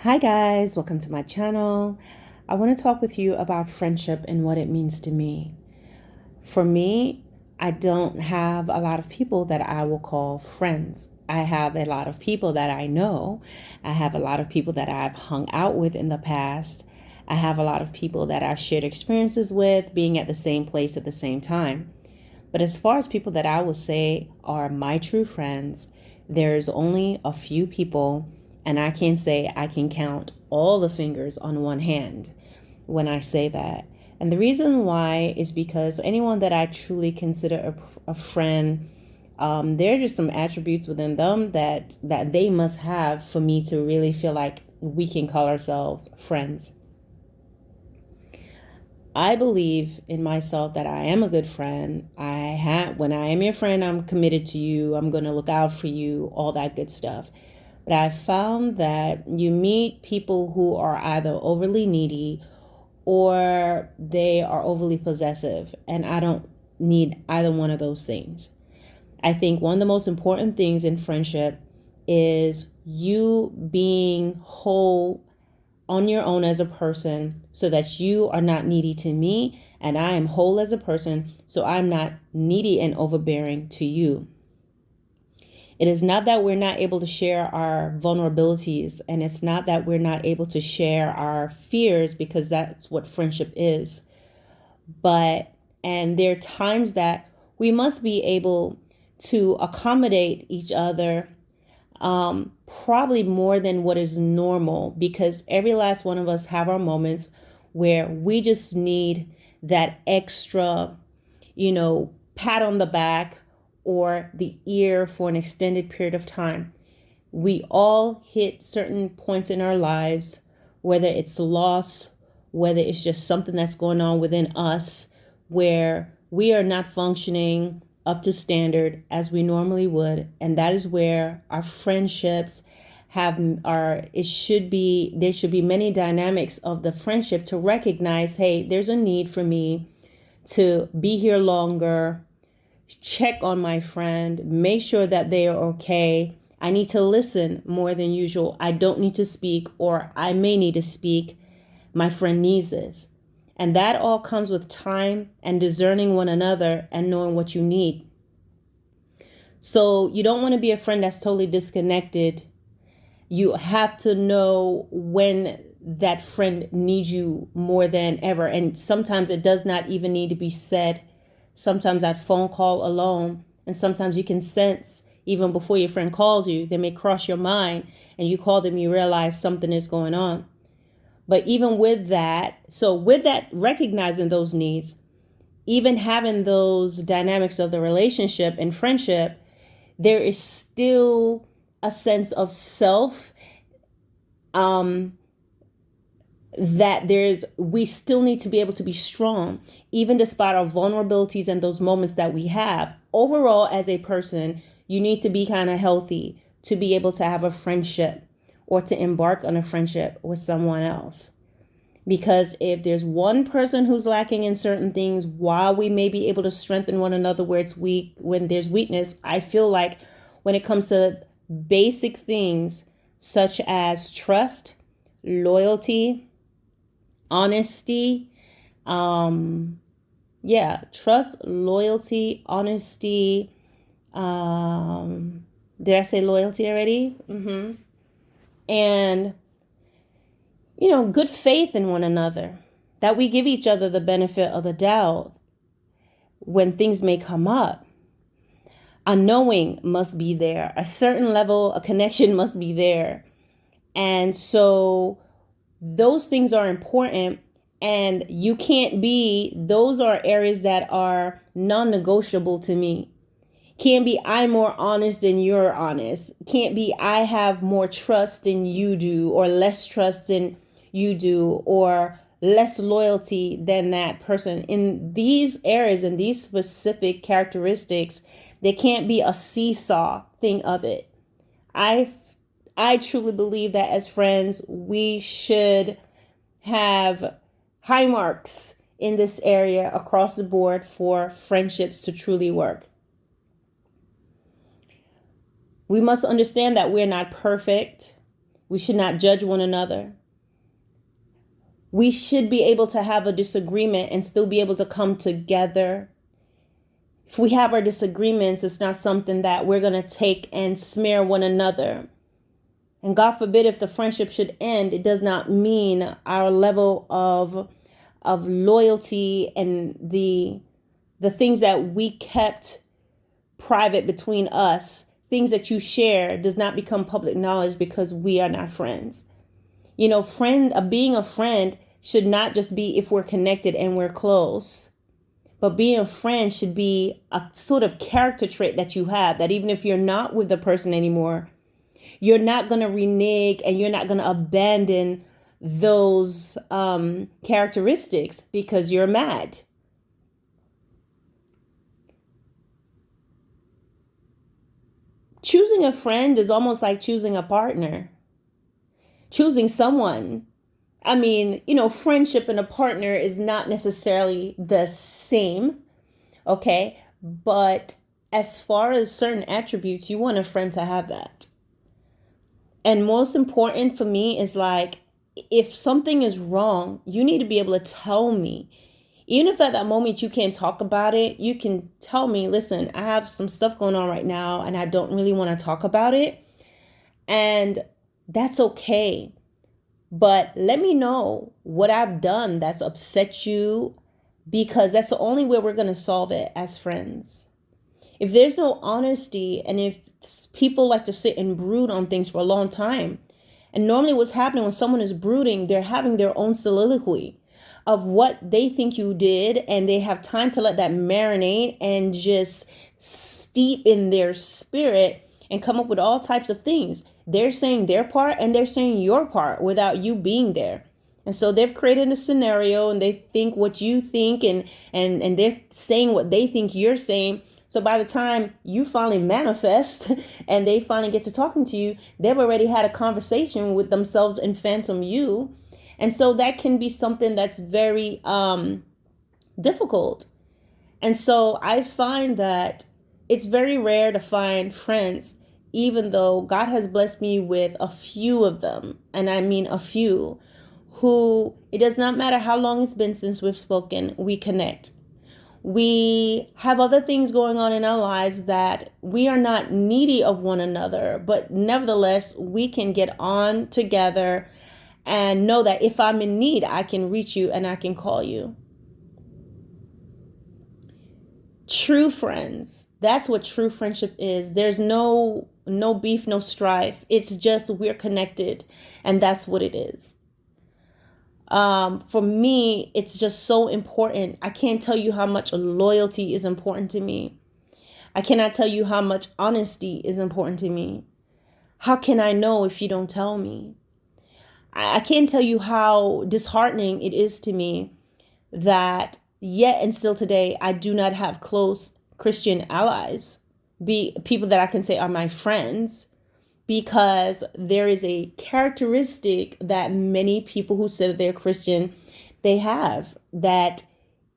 Hi guys, welcome to my channel. I want to talk with you about friendship and what it means to me. For me, I don't have a lot of people that I will call friends. I have a lot of people that I know. I have a lot of people that I've hung out with in the past. I have a lot of people that I've shared experiences with, being at the same place at the same time. But as far as people that I will say are my true friends, there's only a few people, and I can say I can count all the fingers on one hand when I say that. And the reason why is because anyone that I truly consider a friend, there are just some attributes within them that they must have for me to really feel like we can call ourselves friends. I believe in myself that I am a good friend. When I am your friend, I'm committed to you. I'm going to look out for you, all that good stuff. But I've found that you meet people who are either overly needy or they are overly possessive. And I don't need either one of those things. I think one of the most important things in friendship is you being whole on your own as a person so that you are not needy to me and I am whole as a person so I'm not needy and overbearing to you. It is not that we're not able to share our vulnerabilities, and it's not that we're not able to share our fears, because that's what friendship is. And there are times that we must be able to accommodate each other, probably more than what is normal, because every last one of us have our moments where we just need that extra, pat on the back or the ear for an extended period of time. We all hit certain points in our lives, whether it's loss, whether it's just something that's going on within us where we are not functioning up to standard as we normally would. And that is where our friendships there should be many dynamics of the friendship to recognize, hey, there's a need for me to be here longer, check on my friend, make sure that they are okay. I need to listen more than usual. I don't need to speak, or I may need to speak. My friend needs this. And that all comes with time and discerning one another and knowing what you need. So you don't want to be a friend that's totally disconnected. You have to know when that friend needs you more than ever. And sometimes it does not even need to be said. Sometimes that phone call alone, and sometimes you can sense even before your friend calls you, they may cross your mind and you call them, you realize something is going on. But even with that, recognizing those needs, even having those dynamics of the relationship and friendship, there is still a sense of self, we still need to be able to be strong, even despite our vulnerabilities and those moments that we have. Overall, as a person, you need to be kind of healthy to be able to have a friendship or to embark on a friendship with someone else. Because if there's one person who's lacking in certain things, while we may be able to strengthen one another where it's weak, when there's weakness, I feel like when it comes to basic things such as trust, loyalty, honesty, trust, loyalty, honesty. Did I say loyalty already? And good faith in one another, that we give each other the benefit of the doubt when things may come up. A knowing must be there. A certain level, a connection must be there. And so those things are important, and those are areas that are non-negotiable to me. Can't be I'm more honest than you're honest. Can't be I have more trust than you do, or less trust than you do, or less loyalty than that person. In these areas and these specific characteristics, there can't be a seesaw thing of it. I truly believe that as friends, we should have high marks in this area across the board for friendships to truly work. We must understand that we're not perfect. We should not judge one another. We should be able to have a disagreement and still be able to come together. If we have our disagreements, it's not something that we're going to take and smear one another. And God forbid if the friendship should end, it does not mean our level of loyalty and the things that we kept private between us, things that you share, does not become public knowledge because we are not friends. You know, being a friend should not just be if we're connected and we're close, but being a friend should be a sort of character trait that you have, that even if you're not with the person anymore, you're not going to renege and you're not going to abandon those characteristics because you're mad. Choosing a friend is almost like choosing a partner. Choosing someone. I mean, you know, friendship and a partner is not necessarily the same, okay? But as far as certain attributes, you want a friend to have that. And most important for me is like, if something is wrong, you need to be able to tell me. Even if at that moment you can't talk about it, you can tell me, listen, I have some stuff going on right now and I don't really want to talk about it. And that's okay. But let me know what I've done that's upset you, because that's the only way we're going to solve it as friends. If there's no honesty, and if people like to sit and brood on things for a long time, and normally what's happening when someone is brooding, they're having their own soliloquy of what they think you did, and they have time to let that marinate and just steep in their spirit and come up with all types of things. They're saying their part and they're saying your part without you being there. And so they've created a scenario and they think what you think, and they're saying what they think you're saying. So by the time you finally manifest and they finally get to talking to you, they've already had a conversation with themselves in phantom you. And so that can be something that's very difficult. And so I find that it's very rare to find friends, even though God has blessed me with a few of them. And I mean a few, who it does not matter how long it's been since we've spoken, we connect. We have other things going on in our lives that we are not needy of one another, but nevertheless, we can get on together and know that if I'm in need, I can reach you and I can call you. True friends, that's what true friendship is. There's no beef, no strife. It's just we're connected, and that's what it is. For me, it's just so important. I can't tell you how much loyalty is important to me. I cannot tell you how much honesty is important to me. How can I know if you don't tell me? I can't tell you how disheartening it is to me that yet and still today, I do not have close Christian allies, be people that I can say are my friends, because there is a characteristic that many people who say they're Christian, they have, that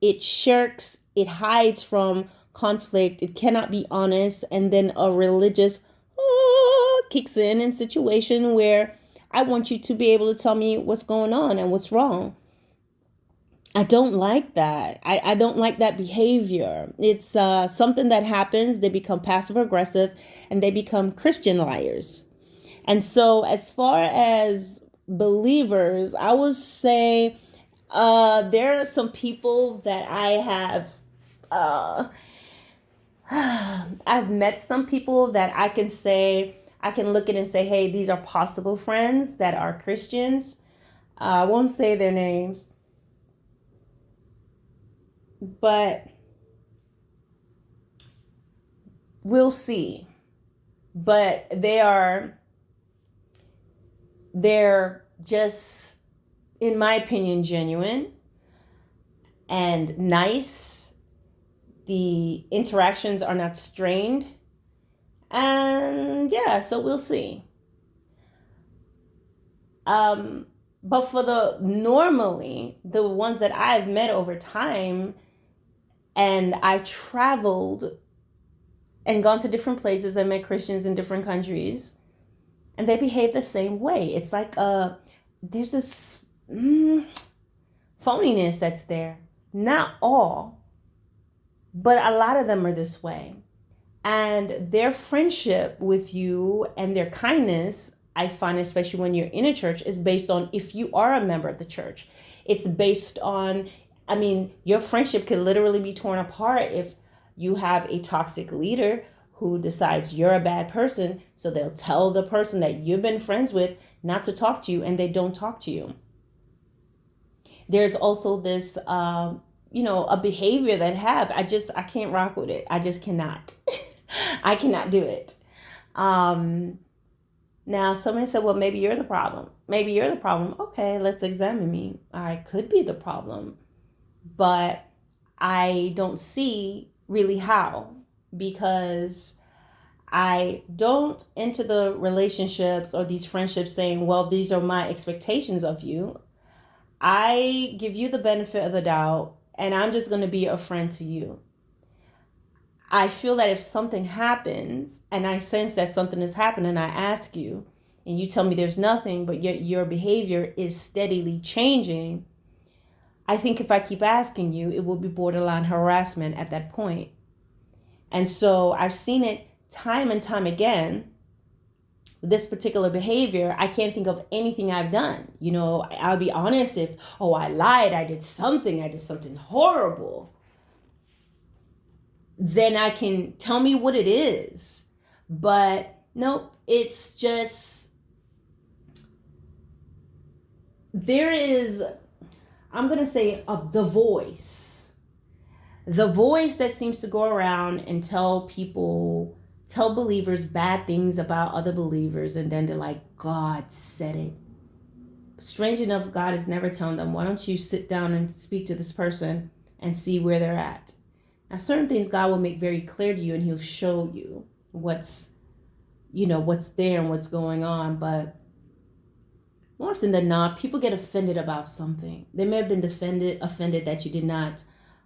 it shirks, it hides from conflict, it cannot be honest, and then a religious kicks in situation where I want you to be able to tell me what's going on and what's wrong. I don't like that. I don't like that behavior. It's something that happens. They become passive aggressive and they become Christian liars. And so as far as believers, I would say there are some people that I have, I've met some people that I can say, I can look at and say, hey, these are possible friends that are Christians. I won't say their names, but we'll see. But they're just, in my opinion, genuine and nice. The interactions are not strained. And yeah, so we'll see. But for normally the ones that I've met over time, and I've traveled and gone to different places and met Christians in different countries, and they behave the same way. It's like there's this phoniness that's there. Not all, but a lot of them are this way. And their friendship with you and their kindness, I find, especially when you're in a church, is based on if you are a member of the church. It's based on, I mean, your friendship could literally be torn apart if you have a toxic leader who decides you're a bad person. So they'll tell the person that you've been friends with not to talk to you, and they don't talk to you. There's also this, a behavior that I can't rock with it. I just cannot. I cannot do it. Now, somebody said, well, maybe you're the problem. Maybe you're the problem. Okay, let's examine me. I could be the problem, but I don't see really how, because I don't enter the relationships or these friendships saying, well, these are my expectations of you. I give you the benefit of the doubt, and I'm just going to be a friend to you. I feel that if something happens and I sense that something is happening, I ask you, and you tell me there's nothing, but yet your behavior is steadily changing, I think if I keep asking you, it will be borderline harassment at that point. And so I've seen it time and time again. This particular behavior, I can't think of anything I've done. I'll be honest, if, I lied, I did something horrible, then I can tell me what it is. But nope, it's just, there is, I'm going to say, the voice that seems to go around and tell believers bad things about other believers, and then they're like, God said it. Strange enough, God is never telling them, why don't you sit down and speak to this person and see where they're at. Now, certain things God will make very clear to you, and he'll show you what's there and what's going on. But more often than not, people get offended about something. They may have been offended that you did not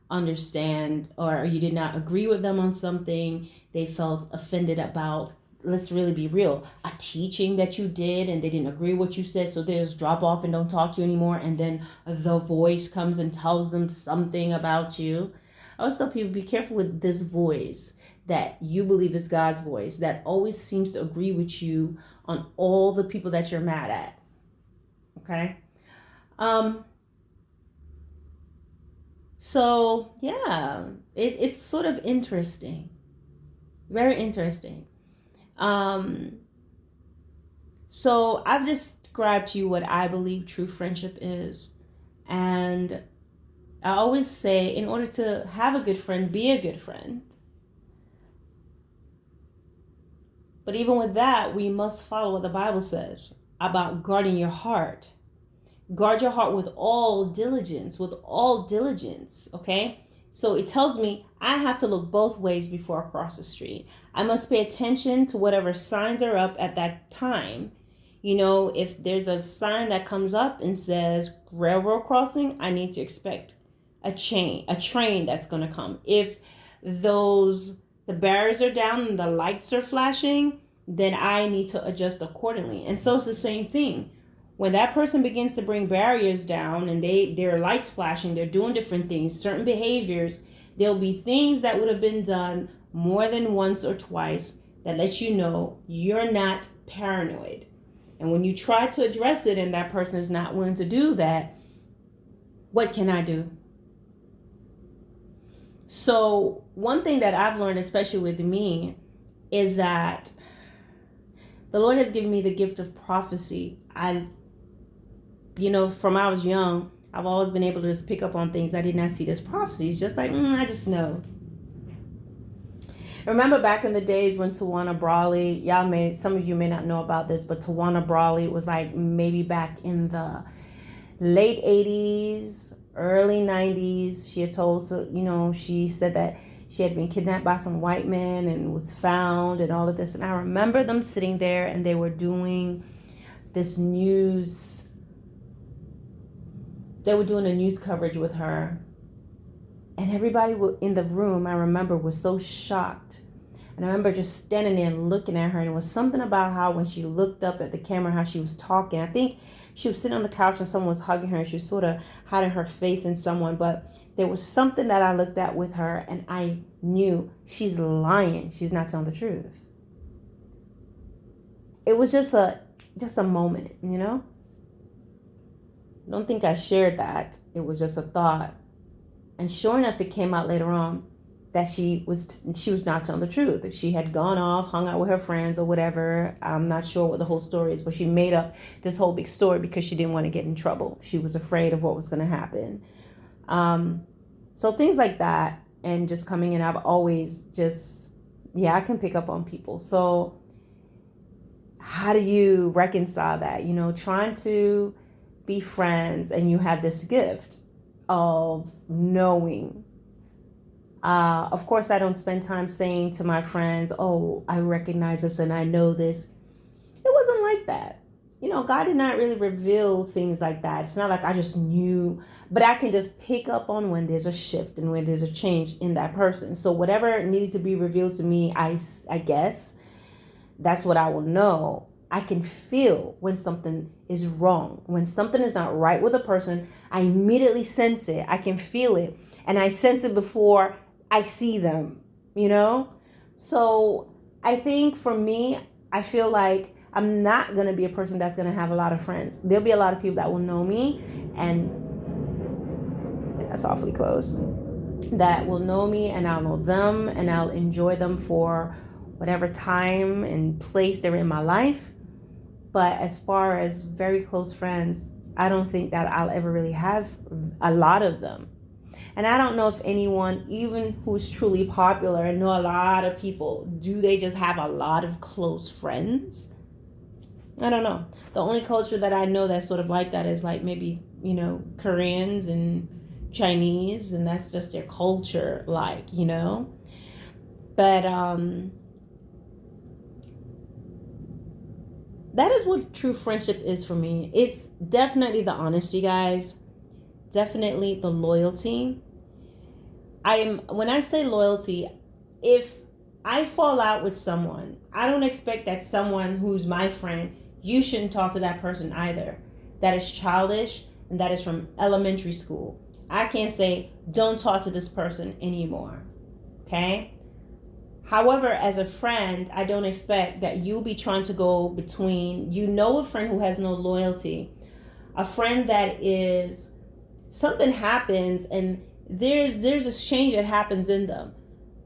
understand, or you did not agree with them on something. They felt offended about, let's really be real, a teaching that you did, and they didn't agree with what you said, so they just drop off and don't talk to you anymore. And then the voice comes and tells them something about you. I always tell people, be careful with this voice that you believe is God's voice, that always seems to agree with you on all the people that you're mad at. Okay? So, yeah, it's sort of interesting. Very interesting. So I've described to you what I believe true friendship is. And I always say, in order to have a good friend, be a good friend. But even with that, we must follow what the Bible says about guarding your heart. Guard your heart with all diligence, okay? So it tells me I have to look both ways before I cross the street. I must pay attention to whatever signs are up at that time. If there's a sign that comes up and says railroad crossing, I need to expect a train that's going to come. If the barriers are down and the lights are flashing, then I need to adjust accordingly. And so it's the same thing. When that person begins to bring barriers down and their lights flashing, they're doing different things, certain behaviors, there'll be things that would have been done more than once or twice that let you know you're not paranoid. And when you try to address it and that person is not willing to do that, what can I do? So one thing that I've learned, especially with me, is that the Lord has given me the gift of prophecy. From I was young, I've always been able to just pick up on things I did not see as prophecies. Just like, I just know. Remember back in the days when Tawana Brawley, some of you may not know about this, but Tawana Brawley was like maybe back in the late 80s, early 90s. She had told, she said that she had been kidnapped by some white men and was found and all of this. And I remember them sitting there and they were doing this news. They were doing a news coverage with her. And everybody in the room, I remember, was so shocked And I remember just standing there looking at her, and it was something about how when she looked up at the camera, how she was talking. I think she was sitting on the couch and someone was hugging her, and she was sort of hiding her face in someone. But there was something that I looked at with her, and I knew she's lying. She's not telling the truth. It was just a moment, you know? I don't think I shared that. It was just a thought. And sure enough, it came out later on that she was not telling the truth. That she had gone off, hung out with her friends or whatever. I'm not sure what the whole story is, but she made up this whole big story because she didn't want to get in trouble. She was afraid of what was going to happen. So things like that, and just coming in, I've always just, I can pick up on people. So how do you reconcile that? You know, trying to be friends and you have this gift of knowing. Of course, I don't spend time saying to my friends, oh, I recognize this and I know this. It wasn't like that. You know, God did not really reveal things like that. It's not like I just knew, but I can just pick up on when there's a shift and when there's a change in that person. So whatever needed to be revealed to me, I guess that's what I will know. I can feel when something is wrong. When something is not right with a person, I immediately sense it. I can feel it. And I sense it before I see them, you know? So I think for me, I feel like I'm not going to be a person that's going to have a lot of friends. There'll be a lot of people that will know me, and that's awfully close, that will know me and I'll know them and I'll enjoy them for whatever time and place they're in my life. But as far as very close friends, I don't think that I'll ever really have a lot of them. And I don't know if anyone, even who's truly popular and know a lot of people, do they just have a lot of close friends? I don't know. The only culture that I know that's sort of like that is like maybe, you know, Koreans and Chinese, and that's just their culture, like, you know. But that is what true friendship is for me. It's definitely the honesty, guys. Definitely the loyalty. When I say loyalty, if I fall out with someone, I don't expect that someone who's my friend, you shouldn't talk to that person either. That is childish, and that is from elementary school. I can't say, don't talk to this person anymore. Okay? However, as a friend, I don't expect that you'll be trying to go between, a friend who has no loyalty, a friend that is, something happens and there's a change that happens in them.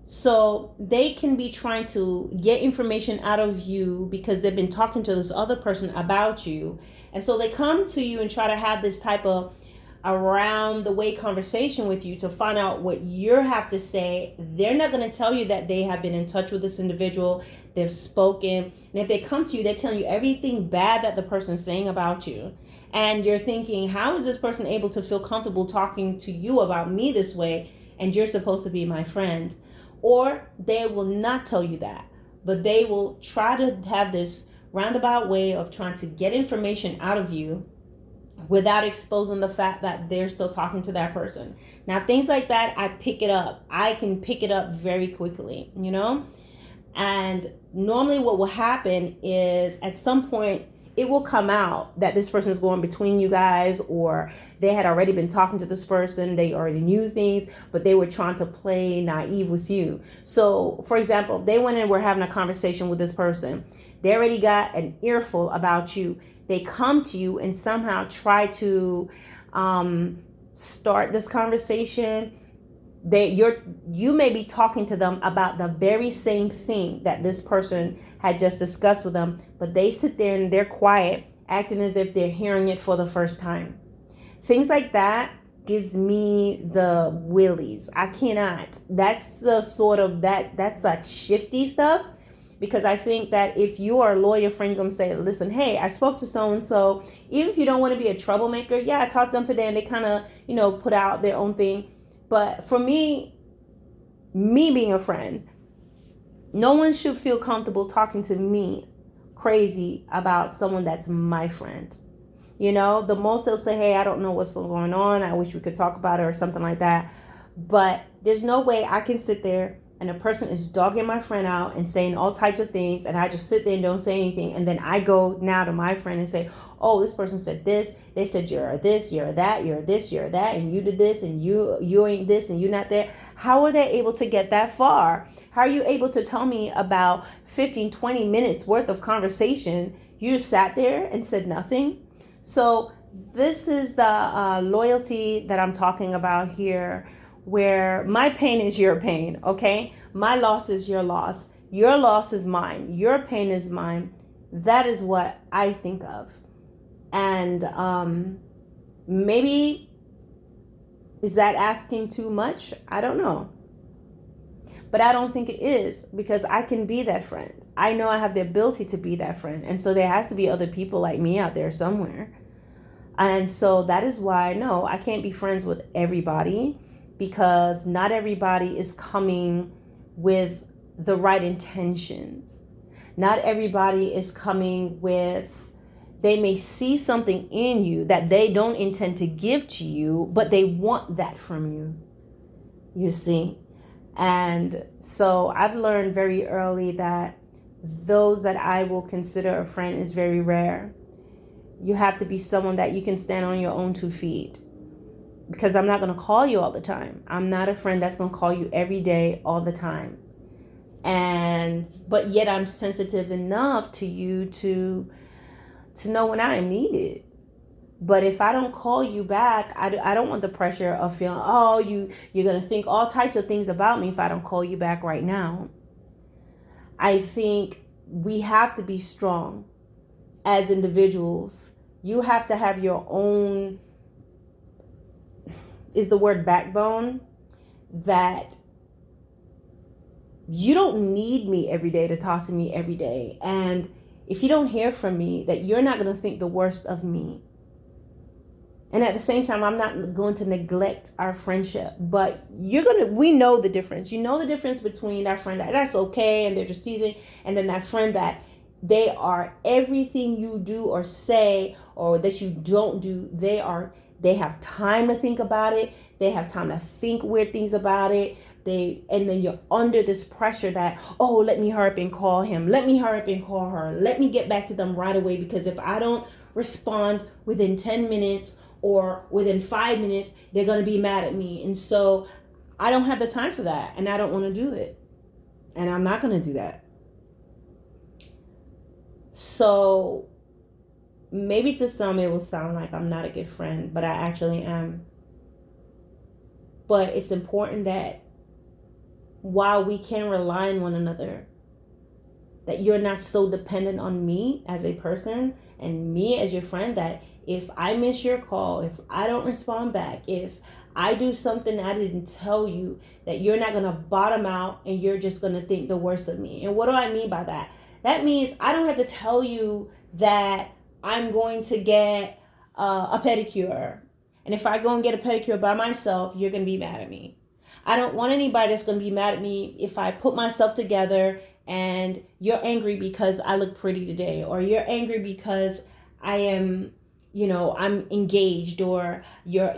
So they can be trying to get information out of you because they've been talking to this other person about you. And so they come to you and try to have this type of around the way conversation with you to find out what you have to say. They're not going to tell you that they have been in touch with this individual, they've spoken, and if they come to you, they're telling you everything bad that the person's saying about you. And you're thinking, how is this person able to feel comfortable talking to you about me this way, and you're supposed to be my friend? Or they will not tell you that, but they will try to have this roundabout way of trying to get information out of you without exposing the fact that they're still talking to that person. Now, things like that, I pick it up. I can pick it up very quickly, you know? And normally what will happen is at some point, it will come out that this person is going between you guys, or they had already been talking to this person. They already knew things, but they were trying to play naive with you. So, for example, they went and were having a conversation with this person. They already got an earful about you. They come to you and somehow try to start this conversation. You may be talking to them about the very same thing that this person had just discussed with them, but they sit there and they're quiet, acting as if they're hearing it for the first time. Things like that gives me the willies. I cannot. That's the sort of that's like shifty stuff, because I think that if you are a loyal friend, you're going to say, listen, hey, I spoke to so-and-so. Even if you don't want to be a troublemaker, yeah, I talked to them today and they kind of, put out their own thing. But for me being a friend, no one should feel comfortable talking to me crazy about someone that's my friend. The most they'll say, hey, I don't know what's going on. I wish we could talk about it or something like that. But there's no way I can sit there and a person is dogging my friend out and saying all types of things, and I just sit there and don't say anything, and then I go now to my friend and say, oh, this person said this, they said you're this, you're that, you're this, you're that, and you did this, and you ain't this, and you not there. How are they able to get that far? How are you able to tell me about 15, 20 minutes worth of conversation? You just sat there and said nothing. So this is the loyalty that I'm talking about here, where my pain is your pain, okay? My loss is your loss. Your loss is mine. Your pain is mine. That is what I think of. And maybe, is that asking too much? I don't know. But I don't think it is, because I can be that friend. I know I have the ability to be that friend. And so there has to be other people like me out there somewhere. And so that is why, no, I can't be friends with everybody, because not everybody is coming with the right intentions. Not everybody is coming with, they may see something in you that they don't intend to give to you, but they want that from you, you see. And so I've learned very early that those that I will consider a friend is very rare. You have to be someone that you can stand on your own 2 feet, because I'm not going to call you all the time. I'm not a friend that's going to call you every day, all the time. But yet I'm sensitive enough to you to know when I am needed. But if I don't call you back, I don't want the pressure of feeling, oh, you're going to think all types of things about me if I don't call you back right now. I think we have to be strong as individuals. You have to have your own, is the word backbone, that you don't need me every day to talk to me every day. And if you don't hear from me, that you're not going to think the worst of me. And at the same time, I'm not going to neglect our friendship, but we know the difference. You know the difference between that friend that's okay and they're just teasing, and then that friend that they are everything you do or say, or that you don't do, they have time to think about it. They have time to think weird things about it. And then you're under this pressure that, oh, let me hurry up and call him. Let me hurry up and call her. Let me get back to them right away, because if I don't respond within 10 minutes or within 5 minutes, they're going to be mad at me. And so I don't have the time for that, and I don't want to do it. And I'm not going to do that. So maybe to some it will sound like I'm not a good friend, but I actually am. But it's important that while we can rely on one another, that you're not so dependent on me as a person and me as your friend, that if I miss your call, if I don't respond back, if I do something I didn't tell you, that you're not going to bottom out and you're just going to think the worst of me. And what do I mean by that? That means I don't have to tell you that I'm going to get a pedicure. And if I go and get a pedicure by myself, you're going to be mad at me. I don't want anybody that's going to be mad at me if I put myself together and you're angry because I look pretty today, or you're angry because I am, I'm engaged, or you're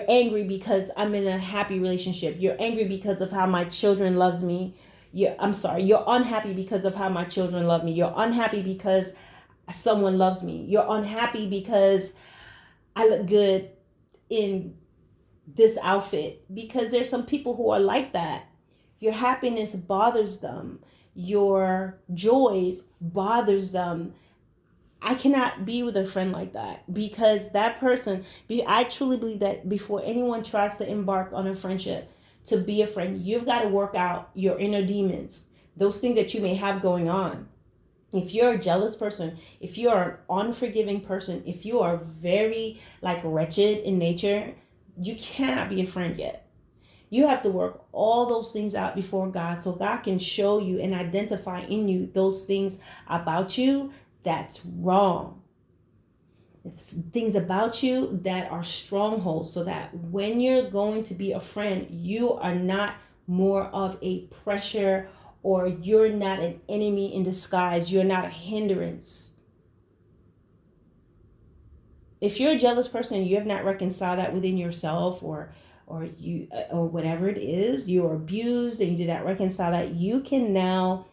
angry because I'm in a happy relationship. You're angry because of how my children loves me. You're unhappy because of how my children love me. You're unhappy because someone loves me. You're unhappy because I look good in this outfit, because there's some people who are like that. Your happiness bothers them. Your joys bothers them. I cannot be with a friend like that, because that person, I truly believe that before anyone tries to embark on a friendship, to be a friend, you've got to work out your inner demons, those things that you may have going on. If you're a jealous person, if you are an unforgiving person, if you are very wretched in nature, you cannot be a friend yet. You have to work all those things out before God, so God can show you and identify in you those things about you that's wrong. It's things about you that are strongholds, so that when you're going to be a friend, you are not more of a pressure, or you're not an enemy in disguise. You're not a hindrance. If you're a jealous person and you have not reconciled that within yourself, or or or whatever it is, you were abused and you did not reconcile that, you can now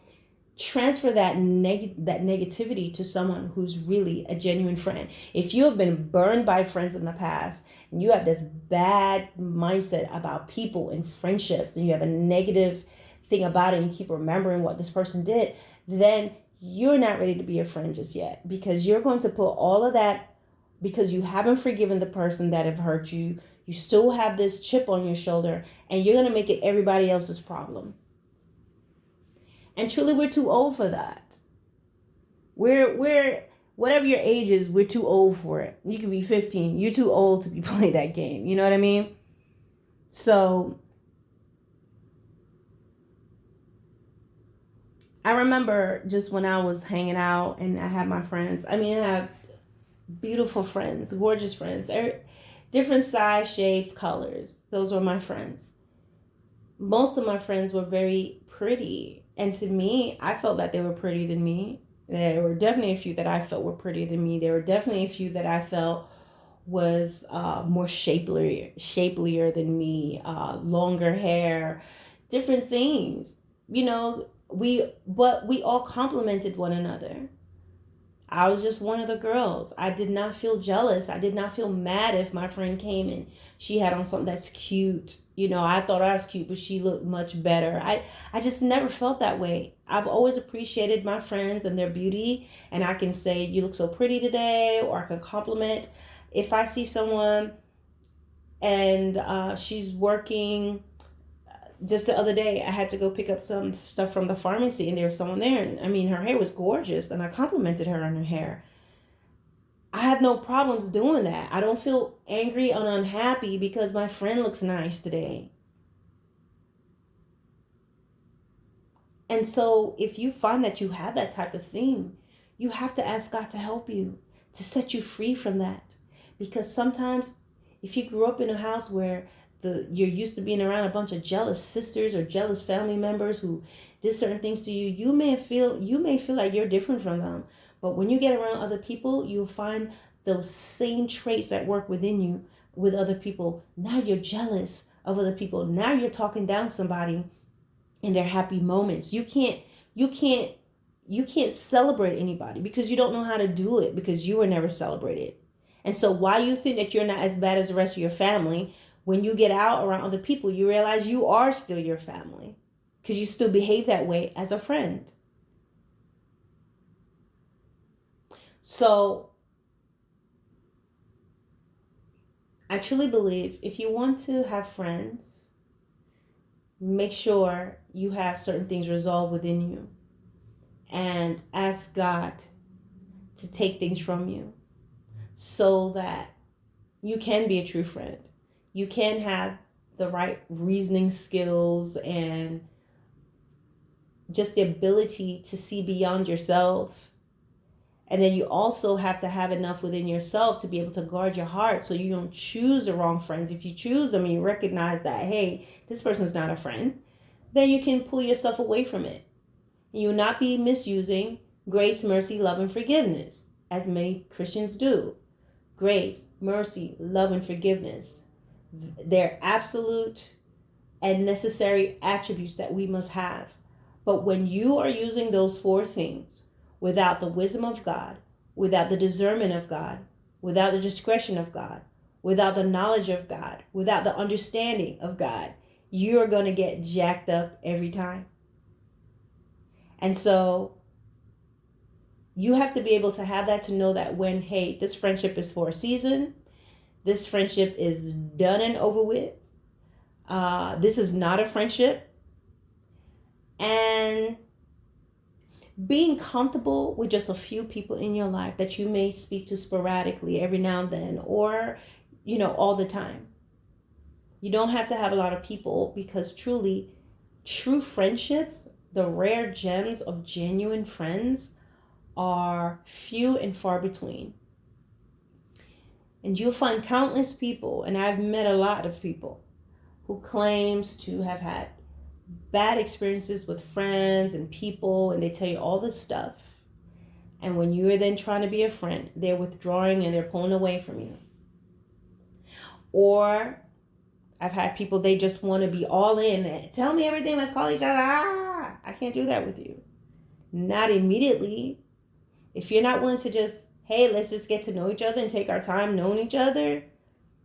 transfer that negativity to someone who's really a genuine friend. If you have been burned by friends in the past and you have this bad mindset about people and friendships, and you have a negative thing about it and you keep remembering what this person did, then you're not ready to be a friend just yet, because you're going to put all of that, because you haven't forgiven the person that have hurt you. You still have this chip on your shoulder, and you're going to make it everybody else's problem. And truly, we're too old for that. We're whatever your age is, we're too old for it. You could be 15. You're too old to be playing that game. You know what I mean? So I remember just when I was hanging out and I had my friends. I mean, I have beautiful friends, gorgeous friends, different size, shapes, colors. Those were my friends. Most of my friends were very pretty. And to me, I felt that they were prettier than me. There were definitely a few that I felt were prettier than me. There were definitely a few that I felt was more shapelier than me, longer hair, different things. You know, but we all complimented one another. I was just one of the girls. I did not feel jealous. I did not feel mad if my friend came and she had on something that's cute. You know, I thought I was cute, but she looked much better. I just never felt that way. I've always appreciated my friends and their beauty. And I can say, you look so pretty today, or I can compliment. If I see someone and she's working, just the other day, I had to go pick up some stuff from the pharmacy, and there was someone there. And I mean, her hair was gorgeous, and I complimented her on her hair. I have no problems doing that. I don't feel angry and unhappy because my friend looks nice today. And so, if you find that you have that type of thing, you have to ask God to help you, to set you free from that. Because sometimes, if you grew up in a house where you're used to being around a bunch of jealous sisters or jealous family members who did certain things to you, you may feel like you're different from them. But when you get around other people, you'll find those same traits that work within you with other people. Now you're jealous of other people. Now you're talking down somebody in their happy moments. You can't celebrate anybody because you don't know how to do it, because you were never celebrated. And so while you think that you're not as bad as the rest of your family, when you get out around other people, you realize you are still your family, because you still behave that way as a friend. So I truly believe if you want to have friends, make sure you have certain things resolved within you and ask God to take things from you so that you can be a true friend. You can have the right reasoning skills and just the ability to see beyond yourself. And then you also have to have enough within yourself to be able to guard your heart so you don't choose the wrong friends. If you choose them and you recognize that, hey, this person's not a friend, then you can pull yourself away from it. You will not be misusing grace, mercy, love, and forgiveness, as many Christians do. Grace, mercy, love, and forgiveness. They're absolute and necessary attributes that we must have. But when you are using those four things without the wisdom of God, without the discernment of God, without the discretion of God, without the knowledge of God, without the understanding of God, you're going to get jacked up every time. And so you have to be able to have that, to know that when, hey, this friendship is for a season, this friendship is done and over with. This is not a friendship. And being comfortable with just a few people in your life that you may speak to sporadically every now and then, or, all the time. You don't have to have a lot of people, because truly, true friendships, the rare gems of genuine friends, are few and far between. And you'll find countless people, and I've met a lot of people who claims to have had bad experiences with friends and people, and they tell you all this stuff. And when you are then trying to be a friend, they're withdrawing and they're pulling away from you. Or I've had people, they just want to be all in. Tell me everything. Let's call each other. I can't do that with you. Not immediately. If you're not willing to just, hey, let's just get to know each other and take our time knowing each other,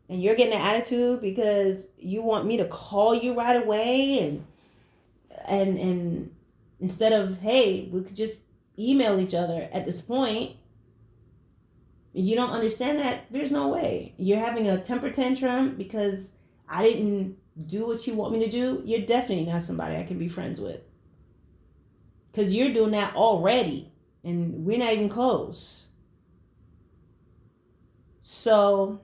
and you're getting an attitude because you want me to call you right away, and instead of, hey, we could just email each other at this point, you don't understand that, there's no way. You're having a temper tantrum because I didn't do what you want me to do. You're definitely not somebody I can be friends with, because you're doing that already and we're not even close. So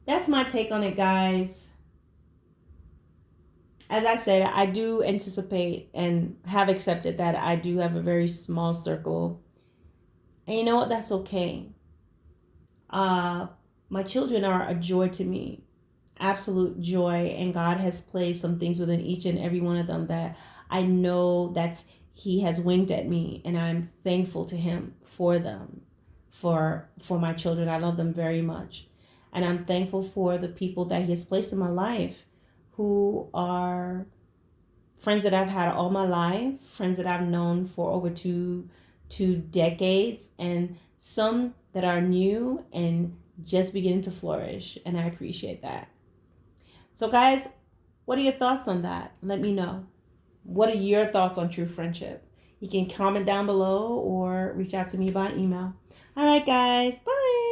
that's my take on it, guys. As I said, I do anticipate and have accepted that I do have a very small circle. And you know what? That's okay. My children are a joy to me, absolute joy. And God has placed some things within each and every one of them that I know He has winked at me. And I'm thankful to Him for them, for my children. I love them very much. And I'm thankful for the people that He has placed in my life, who are friends that I've had all my life, friends that I've known for over two decades, and some that are new and just beginning to flourish. And I appreciate that. So guys, what are your thoughts on that? Let me know. What are your thoughts on true friendship? You can comment down below or reach out to me by email. All right, guys. Bye.